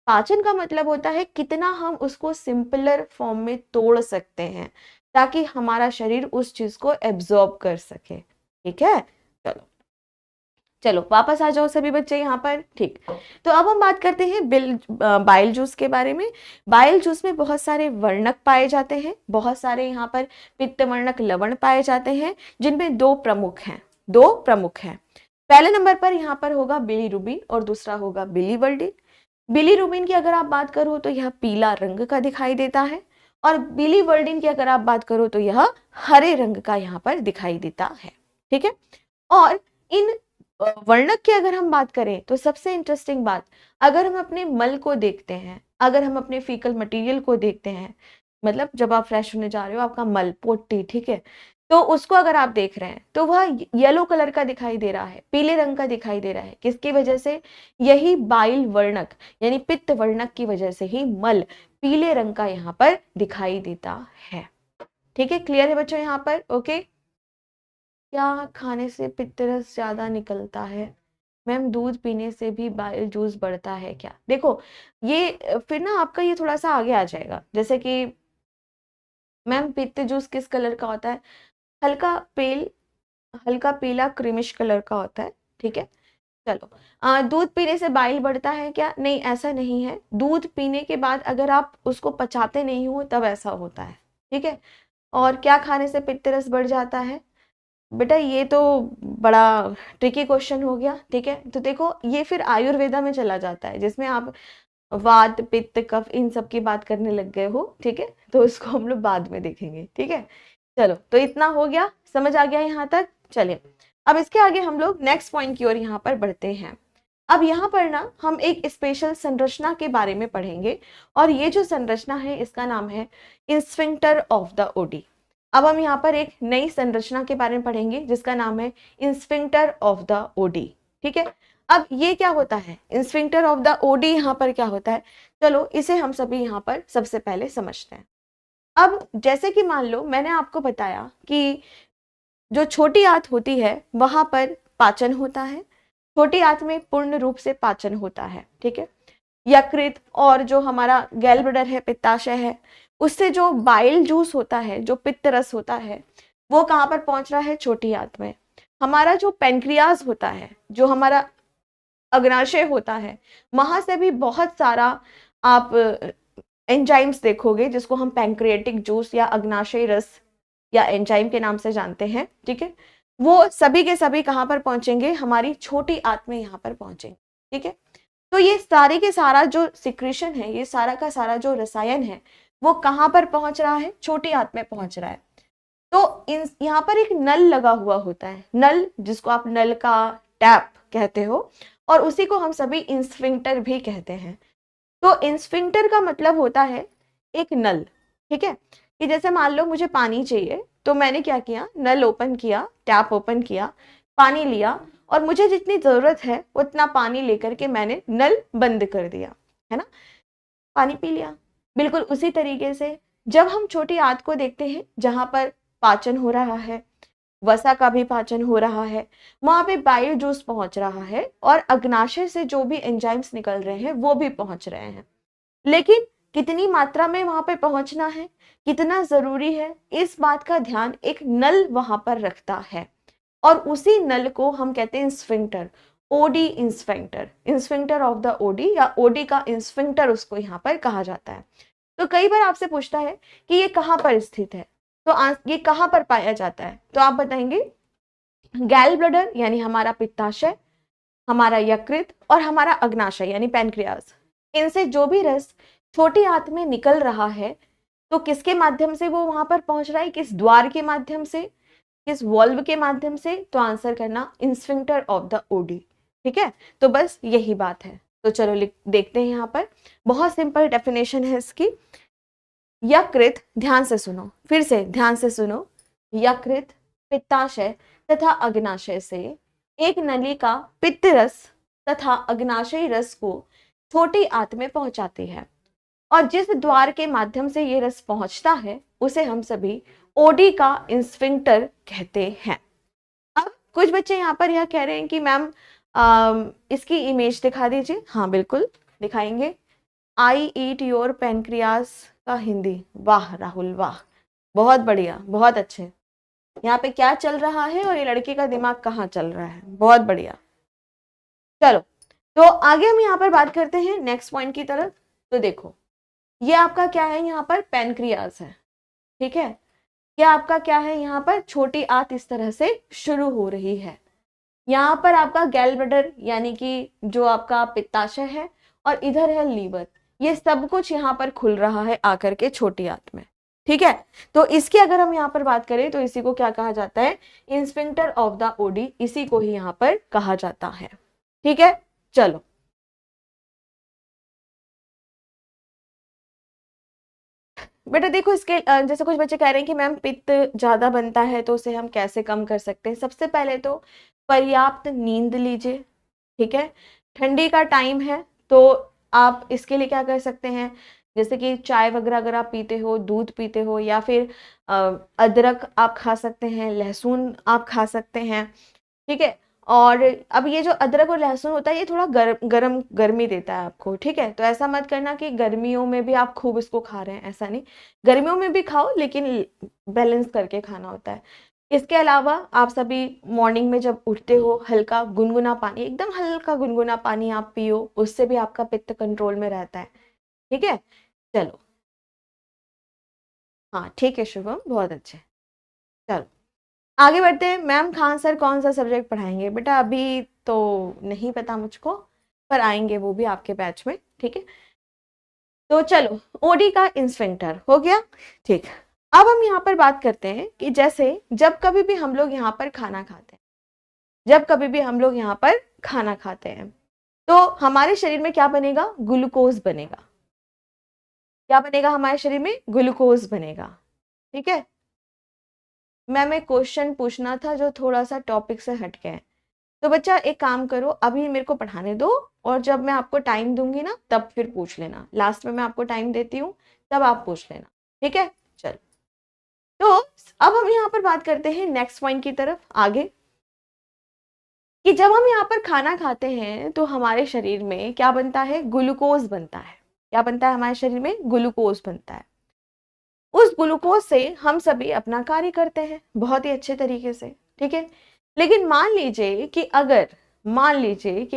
पाचन का मतलब होता है कितना हम उसको सिंपलर फॉर्म में तोड़ सकते हैं, ताकि हमारा शरीर उस चीज को एब्जॉर्ब कर सके, ठीक है। चलो चलो वापस आ जाओ सभी बच्चे यहाँ पर, ठीक। तो अब हम बात करते हैं बाइल जूस के बारे में। बाइल जूस में बहुत सारे वर्णक पाए जाते हैं, बहुत सारे यहाँ पर पित्त वर्णक लवण पाए जाते हैं, जिनमें 2 प्रमुख हैं, 2 प्रमुख हैं। पहले नंबर पर यहाँ पर होगा बिलीरुबिन और दूसरा होगा बिलीवर्डिन। बिलीरुबिन की अगर आप बात करो तो यह पीला रंग का दिखाई देता है, और बिलीवर्डिन की अगर आप बात करो तो यह हरे रंग का यहाँ पर दिखाई देता है, ठीक है। और इन वर्णक की अगर हम बात करें तो सबसे इंटरेस्टिंग बात, अगर हम अपने मल को देखते हैं, अगर हम अपने फीकल मटेरियल को देखते हैं, मतलब जब आप फ्रेश होने जा रहे हो, आपका मल पोटी, ठीक है, तो उसको अगर आप देख रहे हैं तो वह येलो कलर का दिखाई दे रहा है, पीले रंग का दिखाई दे रहा है। किसकी वजह से? यही बाइल वर्णक यानी पित्त वर्णक की वजह से ही मल पीले रंग का यहाँ पर दिखाई देता है। ठीक है, क्लियर है बच्चों यहाँ पर? ओके। क्या खाने से पित्त रस ज्यादा निकलता है? मैम दूध पीने से भी बाइल जूस बढ़ता है क्या? देखो ये फिर ना आपका ये थोड़ा सा आगे आ जाएगा, जैसे कि मैम पित्त जूस किस कलर का होता है? हल्का पेल हल्का पीला क्रीमिश कलर का होता है। ठीक है, चलो। दूध पीने से बाइल बढ़ता है क्या? नहीं, ऐसा नहीं है। दूध पीने के बाद अगर आप उसको पचाते नहीं हो तब ऐसा होता है। ठीक है, और क्या खाने से पित्त रस बढ़ जाता है? बेटा ये तो बड़ा ट्रिकी क्वेश्चन हो गया। ठीक है, तो देखो ये फिर आयुर्वेदा में चला जाता है, जिसमें आप वात पित्त कफ इन सब की बात करने लग गए हो। ठीक है, तो इसको हम लोग बाद में देखेंगे। ठीक है, चलो तो इतना हो गया, समझ आ गया यहाँ तक। चलिए अब इसके आगे हम लोग नेक्स्ट पॉइंट की ओर यहाँ पर बढ़ते हैं। अब यहाँ पर ना हम एक स्पेशल संरचना के बारे में पढ़ेंगे, और ये जो संरचना है इसका नाम है इंस्फिंक्टर ऑफ द ओडी। अब हम यहाँ पर एक नई संरचना के बारे में पढ़ेंगे जिसका नाम है इंस्फिंक्टर ऑफ द ओडी। ठीक है, अब ये क्या होता है इंस्फिंक्टर ऑफ द ओडी, यहाँ पर क्या होता है? चलो इसे हम सभी यहाँ पर सबसे पहले समझते हैं। अब जैसे कि मान लो मैंने आपको बताया कि जो छोटी आंत होती है वहां पर पाचन होता है, छोटी आंत में पूर्ण रूप से पाचन होता है। ठीक है, यकृत और जो हमारा गैल ब्लैडर है, पित्ताशय है, उससे जो बाइल जूस होता है, जो पित्त रस होता है, वो कहाँ पर पहुंच रहा है? छोटी आंत में। हमारा जो पेनक्रियाज होता है, जो हमारा अग्नाशय होता है, वहां से भी बहुत सारा आप एंजाइम्स देखोगे जिसको हम पैंक्रियाटिक जूस या अग्नाशय रस या एंजाइम के नाम से जानते हैं। ठीक है, वो सभी के सभी कहाँ पर पहुंचेंगे? हमारी छोटी आंत में यहाँ पर पहुंचेंगे। ठीक है, तो ये सारे के सारा जो सिक्रीशन है, ये सारा का सारा जो रसायन है, वो कहाँ पर पहुंच रहा है? छोटी आंत में पहुंच रहा है। तो यहाँ पर एक नल लगा हुआ होता है, नल जिसको आप नल का टैप कहते हो, और उसी को हम सभी इंस्फिंक्टर भी कहते हैं। तो इंस्फिंक्टर का मतलब होता है एक नल। ठीक है, कि जैसे मान लो मुझे पानी चाहिए, तो मैंने क्या किया? नल ओपन किया, टैप ओपन किया, पानी लिया, और मुझे जितनी जरूरत है उतना पानी लेकर के मैंने नल बंद कर दिया, है ना, पानी पी लिया। बिल्कुल उसी तरीके से जब हम छोटी आंत को देखते हैं जहां पर पाचन हो रहा है, वसा का भी पाचन हो रहा है, वहां पे बाइल जूस पहुंच रहा है, और अग्नाशय से जो भी एंजाइम्स निकल रहे हैं वो भी पहुंच रहे हैं। लेकिन कितनी मात्रा में वहां पे पहुंचना है, कितना जरूरी है, इस बात का ध्यान एक नल वहां पर रखता है, और उसी नल को हम कहते हैं sphincter, Oddi sphincter, sphincter of the Oddi, या ओडी का इंस्फिंक्टर उसको यहाँ पर कहा जाता है। तो कई बार आपसे पूछता है कि ये कहाँ पर स्थित है, तो ये कहाँ पर पाया जाता है, तो आप बताएंगे गैल ब्लैडर यानी हमारा पित्ताशय, हमारा यकृत, और हमारा अग्नाशय यानी पैनक्रियाज। इनसे जो भी रस छोटी आंत में निकल रहा है, तो किसके माध्यम से वो वहां पर पहुंच रहा है? किस द्वार के माध्यम से, किस वॉल्व के माध्यम से? तो आंसर करना इंस्फिंक्टर ऑफ द ओडी। ठीक है, तो बस यही बात है। तो चलो देखते हैं यहाँ पर, बहुत सिंपल डेफिनेशन है इसकी। यकृत, ध्यान से सुनो, फिर से ध्यान से सुनो, यकृत, पित्ताशय तथा अग्नाशय से एक नली का पित्त रस तथा अग्नाशयी रस को छोटी आंत में पहुंचाती है, और जिस द्वार के माध्यम से ये रस पहुंचता है उसे हम सभी ओडी का इंस्फिंक्टर कहते हैं। अब कुछ बच्चे यहाँ पर यह कह रहे हैं कि मैम इसकी इमेज दिखा दीजिए। हाँ बिल्कुल दिखाएंगे। आई ईट योर पेनक्रियास का हिंदी। वाह राहुल वाह, बहुत बढ़िया, बहुत अच्छे। यहाँ पे क्या चल रहा है और ये लड़के का दिमाग कहाँ चल रहा है, बहुत बढ़िया। चलो तो आगे हम यहाँ पर बात करते हैं नेक्स्ट पॉइंट की तरफ। तो देखो ये आपका क्या है, यहाँ पर पेनक्रियास है। ठीक है, ये आपका क्या है, यहाँ पर छोटी आंत इस तरह से शुरू हो रही है। यहाँ पर आपका गैल ब्लैडर यानी कि जो आपका पित्ताशय है, और इधर है लीवर। ये सब कुछ यहाँ पर खुल रहा है आकर के छोटी आंत में। ठीक है, तो इसकी अगर हम यहाँ पर बात करें तो इसी को क्या कहा जाता है? इंस्फिंक्टर ऑफ द ओडी, इसी को ही यहाँ पर कहा जाता है। ठीक है, चलो बेटा देखो इसके जैसे कुछ बच्चे कह रहे हैं कि मैम पित्त ज्यादा बनता है तो उसे हम कैसे कम कर सकते हैं। सबसे पहले तो पर्याप्त नींद लीजिए, ठीक है। ठंडी का टाइम है तो आप इसके लिए क्या कर सकते हैं, जैसे कि चाय वगैरह अगर आप पीते हो, दूध पीते हो, या फिर अदरक आप खा सकते हैं, लहसुन आप खा सकते हैं, ठीक है। और अब ये जो अदरक और लहसुन होता है ये थोड़ा गर्मी देता है आपको, ठीक है। तो ऐसा मत करना कि गर्मियों में भी आप खूब इसको खा रहे हैं, ऐसा नहीं। गर्मियों में भी खाओ लेकिन बैलेंस करके खाना होता है। इसके अलावा आप सभी मॉर्निंग में जब उठते हो हल्का गुनगुना पानी, एकदम हल्का गुनगुना पानी आप पियो, उससे भी आपका पित्त कंट्रोल में रहता है, ठीक है। चलो, हाँ ठीक है शुभम, बहुत अच्छे। चलो आगे बढ़ते हैं। मैम खान सर कौन सा सब्जेक्ट पढ़ाएंगे? बेटा अभी तो नहीं पता मुझको, पर आएंगे वो भी आपके बैच में, ठीक है। तो चलो, ओडी का इंस्पेक्टर हो गया, ठीक। अब हम यहाँ पर बात करते हैं कि जैसे जब कभी भी हम लोग यहाँ पर खाना खाते हैं, जब कभी भी हम लोग यहाँ पर खाना खाते हैं तो हमारे शरीर में क्या बनेगा? ग्लूकोज बनेगा। क्या बनेगा हमारे शरीर में? ग्लूकोज बनेगा, ठीक है। मैम एक क्वेश्चन पूछना था जो थोड़ा सा टॉपिक से हट गया है। तो बच्चा एक काम करो, अभी मेरे को पढ़ाने दो और जब मैं आपको टाइम दूंगी ना तब फिर पूछ लेना। लास्ट में मैं आपको टाइम देती हूँ तब आप पूछ लेना, ठीक है। चल, तो अब हम यहाँ पर बात करते हैं नेक्स्ट पॉइंट की तरफ आगे, कि जब हम यहाँ पर खाना खाते हैं तो हमारे शरीर में क्या बनता है? ग्लूकोज बनता है। क्या बनता है हमारे शरीर में? ग्लूकोज बनता है। उस ग्लूकोज से हम सभी अपना कार्य करते हैं बहुत ही अच्छे तरीके से, ठीक है। लेकिन मान लीजिए कि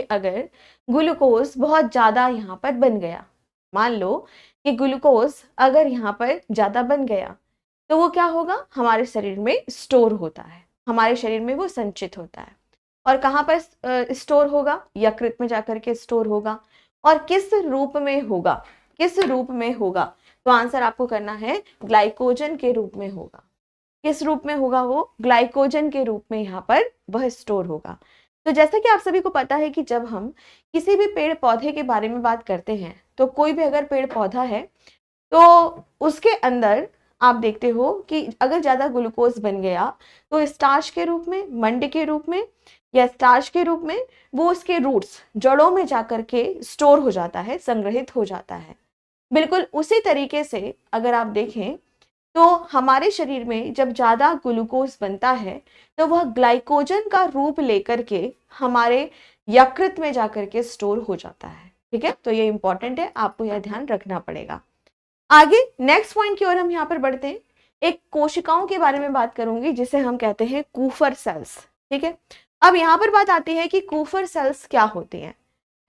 अगर ग्लूकोज बहुत ज्यादा यहाँ पर बन गया, मान लो कि ग्लूकोज अगर यहाँ पर ज्यादा बन गया तो वो क्या होगा? हमारे शरीर में स्टोर होता है, हमारे शरीर में वो संचित होता है। और कहाँ पर स्टोर होगा? यकृत में जाकर के स्टोर होगा। और किस रूप में होगा? किस रूप में होगा? तो आंसर आपको करना है ग्लाइकोजन के रूप में होगा। किस रूप में होगा वो? ग्लाइकोजन के रूप में यहाँ पर वह स्टोर होगा। तो जैसा कि आप सभी को पता है कि जब हम किसी भी पेड़ पौधे के बारे में बात करते हैं तो कोई भी अगर पेड़ पौधा है तो उसके अंदर आप देखते हो कि अगर ज्यादा ग्लूकोज बन गया तो स्टार्च के रूप में, मंड के रूप में या स्टार्च के रूप में वो उसके रूट्स, जड़ों में जाकर के स्टोर हो जाता है, संग्रहित हो जाता है। बिल्कुल उसी तरीके से अगर आप देखें तो हमारे शरीर में जब ज्यादा ग्लूकोज बनता है तो वह ग्लाइकोजन का रूप लेकर के हमारे यकृत में जाकर के स्टोर हो जाता है, ठीक है। तो ये इंपॉर्टेंट है, आपको यह ध्यान रखना पड़ेगा। आगे नेक्स्ट पॉइंट की ओर हम यहाँ पर बढ़ते हैं। एक कोशिकाओं के बारे में बात करूंगी जिसे हम कहते हैं कूफर सेल्स, ठीक है। अब यहाँ पर बात आती है कि कूफर सेल्स क्या होती हैं।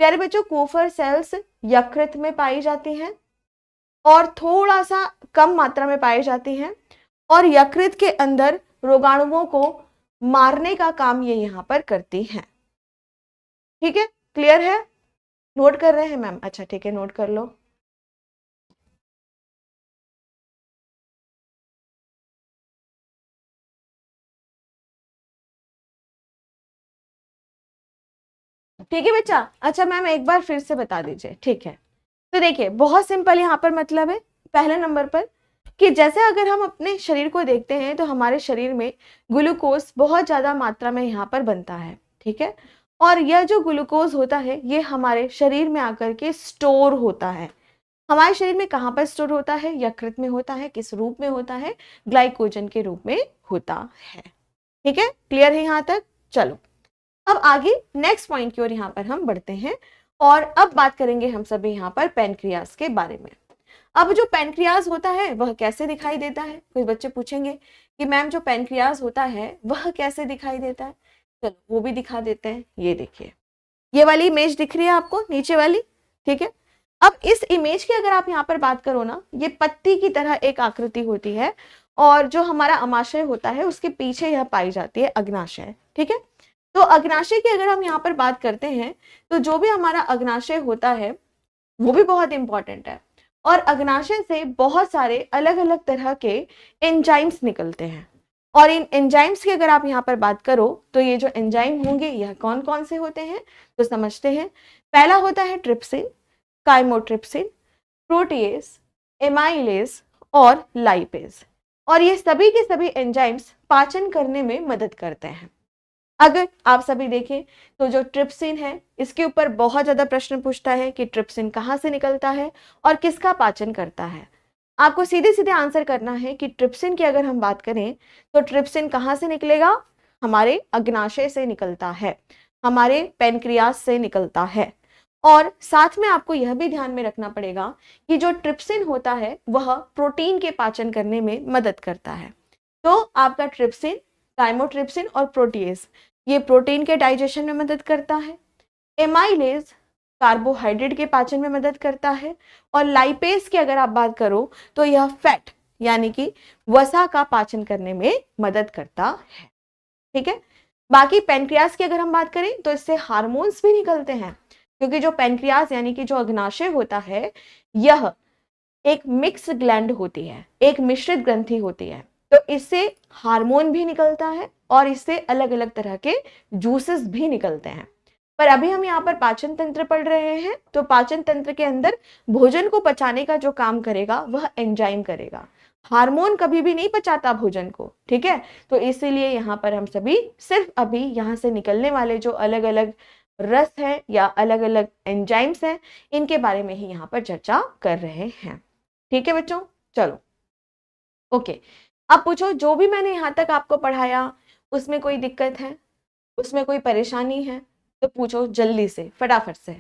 प्यारे बच्चों, कूफर सेल्स यकृत में पाई जाती हैं और थोड़ा सा कम मात्रा में पाई जाती हैं और यकृत के अंदर रोगाणुओं को मारने का काम ये यहाँ पर करती हैं, ठीक है। क्लियर है? नोट कर रहे हैं मैम? अच्छा ठीक है, नोट कर लो। ठीक है बच्चा। अच्छा मैम एक बार फिर से बता दीजिए, ठीक है। तो देखिए बहुत सिंपल यहाँ पर मतलब है, पहले नंबर पर कि जैसे अगर हम अपने शरीर को देखते हैं तो हमारे शरीर में ग्लूकोज बहुत ज्यादा मात्रा में यहाँ पर बनता है, ठीक है। और यह जो ग्लूकोज होता है ये हमारे शरीर में आकर के स्टोर होता है। हमारे शरीर में कहाँ पर स्टोर होता है? यकृत में होता है। किस रूप में होता है? ग्लाइकोजन के रूप में होता है, ठीक है। क्लियर है यहाँ तक? चलो अब आगे नेक्स्ट पॉइंट की ओर यहाँ पर हम बढ़ते हैं और अब बात करेंगे हम सभी यहाँ पर पैनक्रियाज के बारे में। अब जो पैनक्रियाज होता है वह कैसे दिखाई देता है? कुछ बच्चे पूछेंगे कि मैम जो पैनक्रियाज होता है वह कैसे दिखाई देता है? चलो वो भी दिखा देते हैं। ये देखिए, ये वाली इमेज दिख रही है आपको नीचे वाली, ठीक है। अब इस इमेज की अगर आप यहाँ पर बात करो ना, ये पत्ती की तरह एक आकृति होती है और जो हमारा अमाशय होता है उसके पीछे यह पाई जाती है अग्नाशय, ठीक है। तो अग्नाशय की अगर हम यहाँ पर बात करते हैं तो जो भी हमारा अग्नाशय होता है वो भी बहुत इंपॉर्टेंट है और अग्नाशय से बहुत सारे अलग अलग तरह के एंजाइम्स निकलते हैं। और इन एंजाइम्स की अगर आप यहाँ पर बात करो तो ये जो एंजाइम होंगे यह कौन कौन से होते हैं तो समझते हैं। पहला होता है ट्रिप्सिन, काइमोट्रिप्सिन, प्रोटीएस, एमाइलेज और लाइपेज। और ये सभी के सभी एंजाइम्स पाचन करने में मदद करते हैं। अगर आप सभी देखें तो जो ट्रिप्सिन है, इसके ऊपर बहुत ज्यादा प्रश्न पूछता है कि ट्रिप्सिन कहाँ से निकलता है और किसका पाचन करता है। आपको सीधे सीधे आंसर करना है कि ट्रिप्सिन की अगर हम बात करें तो ट्रिप्सिन कहाँ से निकलेगा, हमारे अग्नाशय से निकलता है, हमारे पेनक्रियास से निकलता है। और साथ में आपको यह भी ध्यान में रखना पड़ेगा कि जो ट्रिप्सिन होता है वह प्रोटीन के पाचन करने में मदद करता है। तो आपका ट्रिप्सिन, काइमोट्रिप्सिन और प्रोटीएज ये प्रोटीन के डाइजेशन में मदद करता है, एमाइलेज कार्बोहाइड्रेट के पाचन में मदद करता है, और लाइपेज की अगर आप बात करो तो यह फैट यानी कि वसा का पाचन करने में मदद करता है। ठीक है, बाकी पेनक्रियास की अगर हम बात करें तो इससे हार्मोन्स भी निकलते हैं, क्योंकि जो पेनक्रियास यानी कि जो अग्नाशय होता है यह एक मिक्स ग्लैंड होती है, एक मिश्रित ग्रंथि होती है, तो इससे हार्मोन भी निकलता है और इससे अलग अलग तरह के जूसेस भी निकलते हैं। पर अभी हम यहाँ पर पाचन तंत्र पढ़ रहे हैं, तो पाचन तंत्र के अंदर भोजन को पचाने का जो काम करेगा वह एंजाइम करेगा, हार्मोन कभी भी नहीं पचाता भोजन को। ठीक है, तो इसीलिए यहाँ पर हम सभी सिर्फ अभी यहाँ से निकलने वाले जो अलग अलग रस हैं या अलग अलग एंजाइम्स हैं इनके बारे में ही यहाँ पर चर्चा कर रहे हैं। ठीक है बच्चों, चलो ओके। अब पूछो, जो भी मैंने यहाँ तक आपको पढ़ाया उसमें कोई दिक्कत है, उसमें कोई परेशानी है तो पूछो जल्दी से, फटाफट से।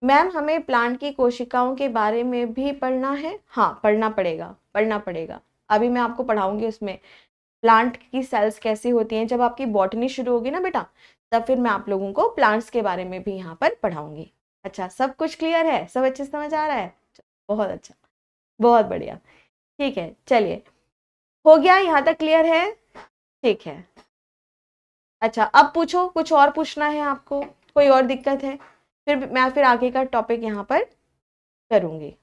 मैम हमें प्लांट की कोशिकाओं के बारे में भी पढ़ना है? हाँ पढ़ना पड़ेगा, पढ़ना पड़ेगा। अभी मैं आपको पढ़ाऊंगी उसमें प्लांट की सेल्स कैसी होती हैं। जब आपकी बॉटनी शुरू होगी ना बेटा, तब फिर मैं आप लोगों को प्लांट्स के बारे में भी यहाँ पर पढ़ाऊंगी। अच्छा, सब कुछ क्लियर है, सब अच्छे से समझ आ रहा है? बहुत अच्छा, बहुत बढ़िया। ठीक है, चलिए हो गया, यहाँ तक क्लियर है? ठीक है। अच्छा, अब पूछो, कुछ और पूछना है आपको, कोई और दिक्कत है? फिर मैं आगे का टॉपिक यहाँ पर करूंगी।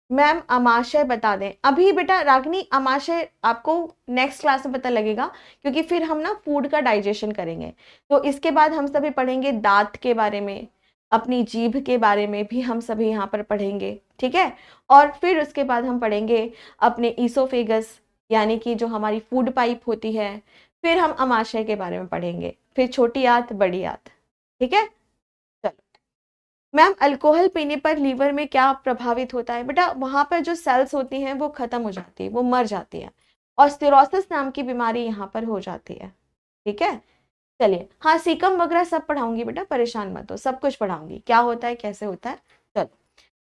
मैम अमाशय बता दें अभी बेटा। रागनी अमाशय आपको नेक्स्ट क्लास में पता लगेगा, क्योंकि फिर हम ना फूड का डाइजेशन करेंगे। तो इसके बाद हम सभी पढ़ेंगे दांत के बारे में, अपनी जीभ के बारे में भी हम सभी यहाँ पर पढ़ेंगे। ठीक है, और फिर उसके बाद हम पढ़ेंगे अपने ईसोफेगस यानी कि जो हमारी फूड पाइप होती है। फिर हम अमाशय के बारे में पढ़ेंगे, फिर छोटी आंत, बड़ी आंत। ठीक है, मैम अल्कोहल पीने पर लीवर में क्या प्रभावित होता है? बेटा वहां पर जो सेल्स होती हैं वो खत्म हो जाती है, वो मर जाती है, और सिरोसिस नाम की बीमारी यहाँ पर हो जाती है। ठीक है, चलिए हाँ सीकम वगैरह सब पढ़ाऊंगी बेटा, परेशान मत हो, सब कुछ पढ़ाऊंगी, क्या होता है कैसे होता है। चलो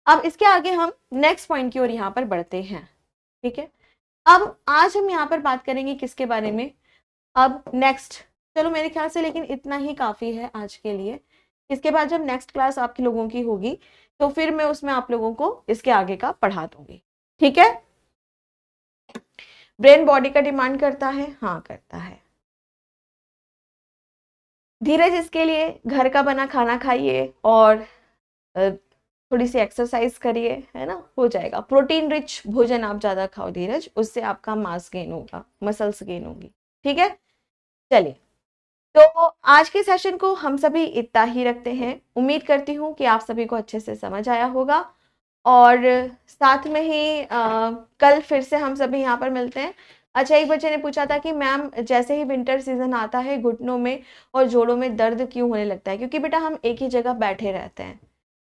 अब इसके आगे हम नेक्स्ट पॉइंट की ओर यहाँ पर बढ़ते हैं। ठीक है, अब आज हम यहाँ पर बात करेंगे किसके बारे में? अब नेक्स्ट, चलो मेरे ख्याल से लेकिन इतना ही काफी है आज के लिए। इसके बाद जब नेक्स्ट क्लास आपके लोगों की होगी तो फिर मैं उसमें आप लोगों को इसके आगे का पढ़ा दूंगी। ठीक है, ब्रेन बॉडी का डिमांड करता है? हाँ करता है। धीरज इसके लिए घर का बना खाना खाइए और थोड़ी सी एक्सरसाइज करिए, है ना, हो जाएगा। प्रोटीन रिच भोजन आप ज्यादा खाओ धीरज, उससे आपका मास गेन होगा, मसल्स गेन होगी। ठीक है, चलिए तो आज के सेशन को हम सभी इतना ही रखते हैं। उम्मीद करती हूँ कि आप सभी को अच्छे से समझ आया होगा, और साथ में ही कल फिर से हम सभी यहाँ पर मिलते हैं। अच्छा, एक बच्चे ने पूछा था कि मैम जैसे ही विंटर सीजन आता है घुटनों में और जोड़ों में दर्द क्यों होने लगता है? क्योंकि बेटा हम एक ही जगह बैठे रहते हैं,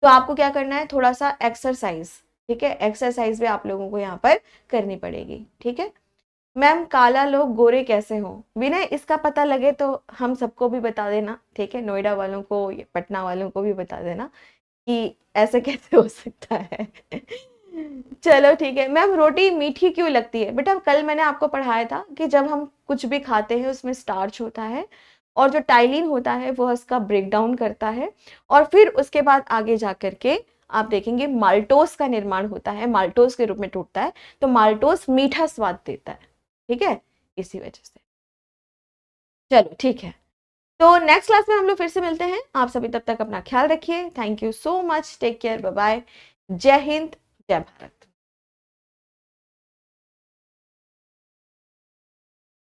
तो आपको क्या करना है, थोड़ा सा एक्सरसाइज। ठीक है, एक्सरसाइज भी आप लोगों को यहाँ पर करनी पड़ेगी। ठीक है मैम, काला लोग गोरे कैसे हो? विनय इसका पता लगे तो हम सबको भी बता देना। ठीक है, नोएडा वालों को, पटना वालों को भी बता देना कि ऐसे कैसे हो सकता है। चलो ठीक है मैम, रोटी मीठी क्यों लगती है? बेटा कल मैंने आपको पढ़ाया था कि जब हम कुछ भी खाते हैं उसमें स्टार्च होता है, और जो टाइलिन होता है वो उसका ब्रेक डाउन करता है, और फिर उसके बाद आगे जा करके आप देखेंगे माल्टोस का निर्माण होता है, माल्टोस के रूप में टूटता है, तो माल्टोस मीठा स्वाद देता है। ठीक है, इसी वजह से। चलो ठीक है, तो नेक्स्ट क्लास में हम लोग फिर से मिलते हैं। आप सभी तब तक अपना ख्याल रखिए। Thank you so much, take care, bye bye, जय हिंद, जय भारत।